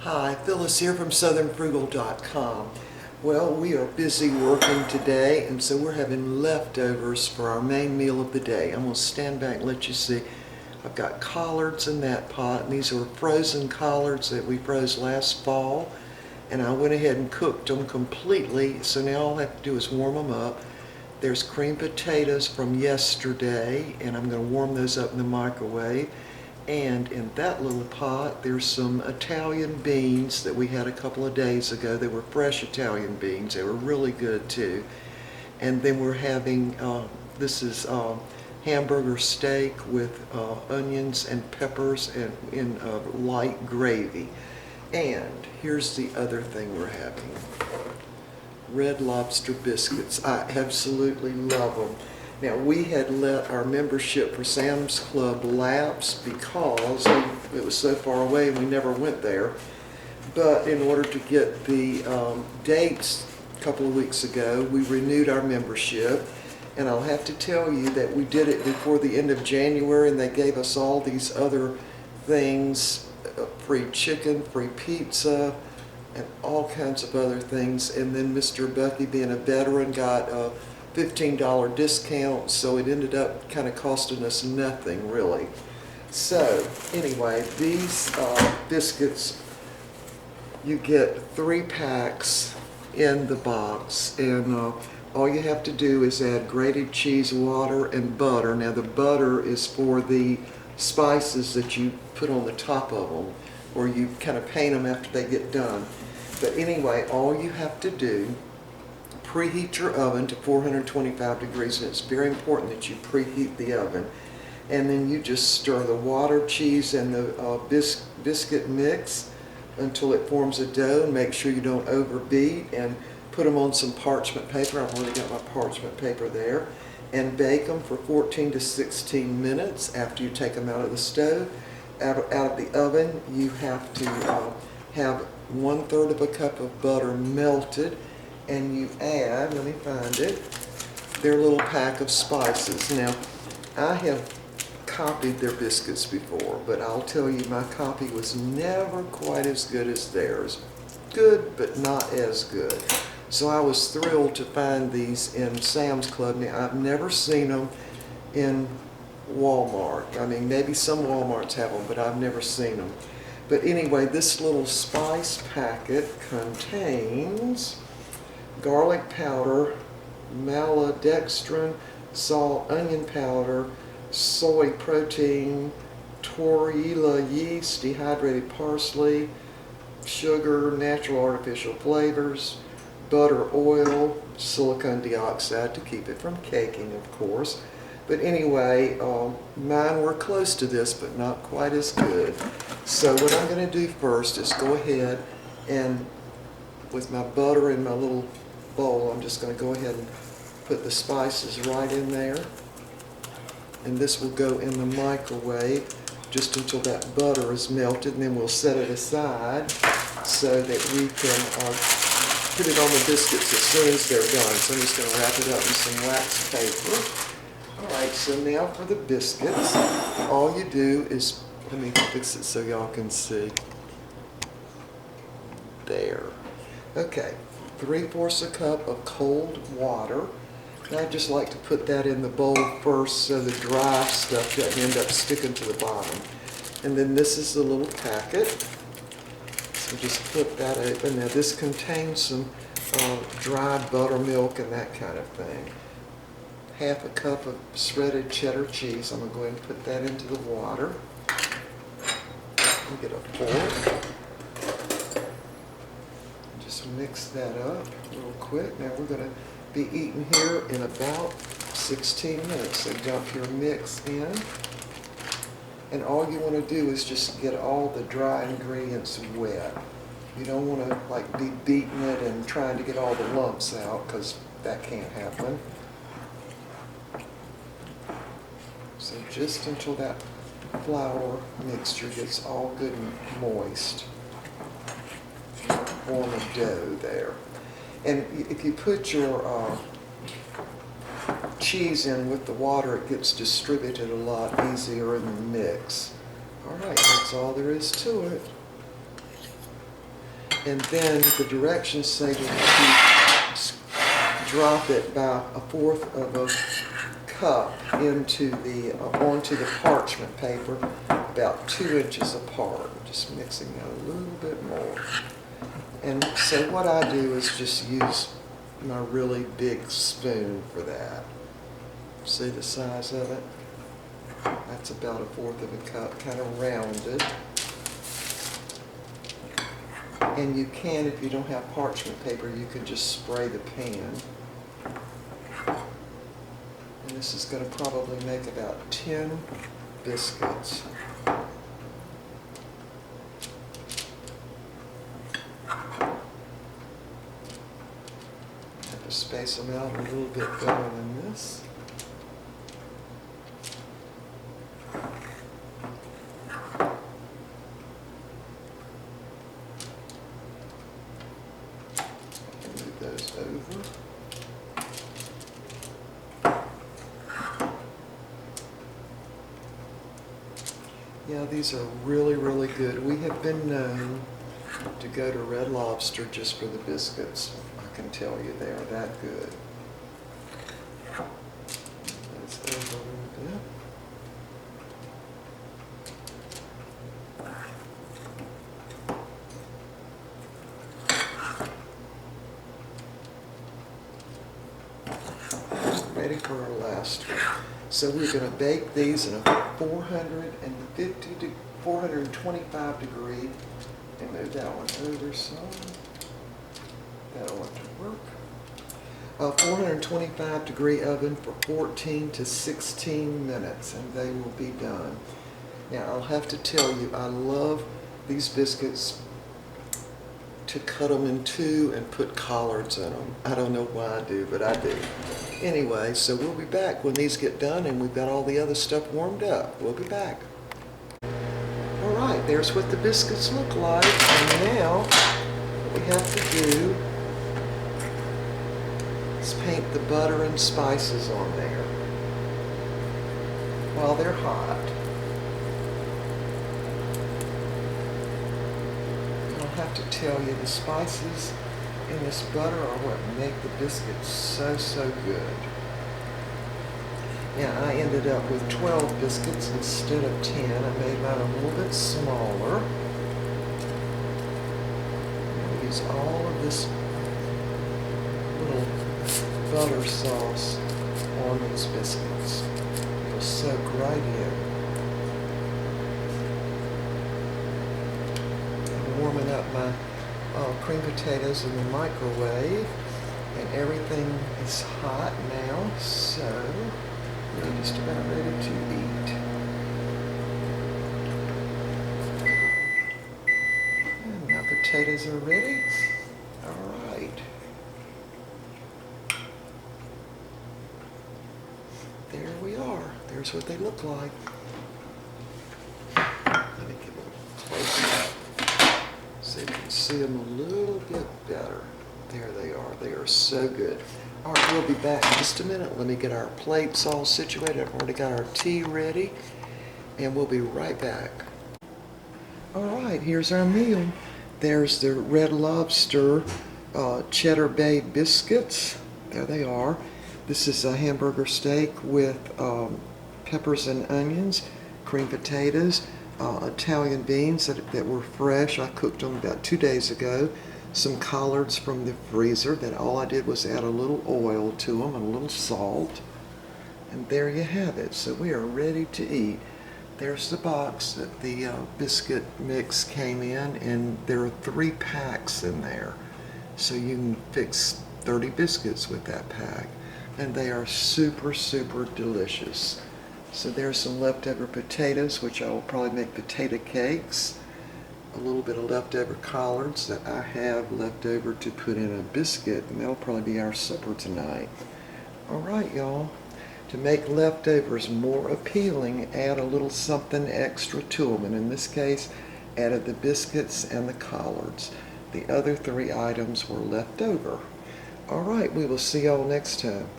Hi, Phyllis here from southernfrugal.com. Well, we are busy working today, and so we're having leftovers for our main meal of the day. I'm going to stand back and let you see. I've got collards in that pot, and these are frozen collards that we froze last fall, and I went ahead and cooked them completely, so now all I have to do is warm them up. There's creamed potatoes from yesterday, and I'm going to warm those up in the microwave. And in that little pot, there's some Italian beans that we had a couple of days ago. They were fresh Italian beans. They were really good too. And then we're having, this is hamburger steak with onions and peppers and in light gravy. And here's the other thing we're having. Red Lobster biscuits. I absolutely love them. Now, we had let our membership for Sam's Club lapse because it was so far away and we never went there. But in order to get the dates a couple of weeks ago, we renewed our membership. And I'll have to tell you that we did it before the end of January, and they gave us all these other things, free chicken, free pizza, and all kinds of other things. And then Mr. Bucky, being a veteran, got a $15 discount, so it ended up kind of costing us nothing really. So anyway, these biscuits, you get 3 packs in the box, and all you have to do is add grated cheese, water, and butter. Now the butter is for the spices that you put on the top of them, or you kind of paint them after they get done. But anyway, all you have to do, preheat your oven to 425 degrees, and it's very important that you preheat the oven. And then you just stir the water, cheese, and the biscuit mix until it forms a dough, and make sure you don't overbeat, and put them on some parchment paper. I've already got my parchment paper there. And bake them for 14 to 16 minutes after you take them out of the stove. Out of the oven, you have to have 1/3 of a cup of butter melted, and you add, let me find it, their little pack of spices. Now, I have copied their biscuits before, but I'll tell you, my copy was never quite as good as theirs. Good, but not as good. So I was thrilled to find these in Sam's Club. Now, I've never seen them in Walmart. I mean, maybe some Walmarts have them, but I've never seen them. But anyway, this little spice packet contains garlic powder, maltodextrin, salt, onion powder, soy protein, tortilla yeast, dehydrated parsley, sugar, natural artificial flavors, butter, oil, silicone dioxide to keep it from caking, of course. But anyway, mine were close to this, but not quite as good. So what I'm going to do first is go ahead and, with my butter in my little bowl, I'm just going to go ahead and put the spices right in there. And this will go in the microwave just until that butter is melted, and then we'll set it aside so that we can put it on the biscuits as soon as they're done. So I'm just going to wrap it up in some wax paper. Alright, so now for the biscuits, all you do is, let me fix it so y'all can see. There. Okay, 3/4 a cup of cold water. And I just like to put that in the bowl first so the dry stuff doesn't end up sticking to the bottom. And then this is the little packet. So just put that open. Now this contains some dry buttermilk and that kind of thing. 1/2 cup of shredded cheddar cheese. I'm going to go ahead and put that into the water. Get a fork. Just mix that up real quick. Now we're going to be eating here in about 16 minutes. So dump your mix in. And all you want to do is just get all the dry ingredients wet. You don't want to like be beating it and trying to get all the lumps out, because that can't happen. So just until that flour mixture gets all good and moist. Form a dough there. And if you put your cheese in with the water, it gets distributed a lot easier in the mix. All right, that's all there is to it. And then the directions say that you drop it by 1/4 of a cup into onto the parchment paper, about 2 inches apart. Just mixing that a little bit more. And so what I do is just use my really big spoon for that. See the size of it? That's about 1/4 of a cup, kind of rounded. And you can, if you don't have parchment paper, you can just spray the pan. And this is going to probably make about 10 biscuits. Have to space them out a little bit better than this. Move those over. Yeah, these are really, really good. We have been known to go to Red Lobster just for the biscuits. I can tell you they are that good. Let's over a little bit. Ready for our last one. So we're going to bake these in a 425 degree, and move that one over some. That'll want to work. A 425 degree oven for 14 to 16 minutes, and they will be done. Now I'll have to tell you, I love these biscuits to cut them in two and put collards in them. I don't know why I do, but I do. Anyway, so we'll be back when these get done and we've got all the other stuff warmed up. We'll be back. All right, there's what the biscuits look like. And now what we have to do is paint the butter and spices on there while they're hot. I'll have to tell you, the spices and this butter are what make the biscuits so, so good. Now, I ended up with 12 biscuits instead of 10. I made mine a little bit smaller. I'll use all of this little butter sauce on these biscuits. It'll soak right in. I'm warming up my cream potatoes in the microwave, and everything is hot now, so we're just about ready to eat. And my potatoes are ready. All right. There we are. There's what they look like. Let me get a little closer so you can see them a little bit better. There they are. They are so good. All right, we'll be back in just a minute. Let me get our plates all situated. I've already got our tea ready, and we'll be right back. All right, here's our meal. There's the Red Lobster Cheddar Bay biscuits. There they are. This is a hamburger steak with peppers and onions, cream potatoes, Italian beans that were fresh. I cooked them about 2 days ago. Some collards from the freezer that all I did was add a little oil to them and a little salt. And there you have it. So we are ready to eat. There's the box that the biscuit mix came in, and there are 3 packs in there. So you can fix 30 biscuits with that pack. And they are super, super delicious. So there's some leftover potatoes, which I will probably make potato cakes. A little bit of leftover collards that I have left over to put in a biscuit, and that'll probably be our supper tonight. All right, y'all. To make leftovers more appealing, add a little something extra to them. And in this case, added the biscuits and the collards. The other 3 items were left over. All right, we will see y'all next time.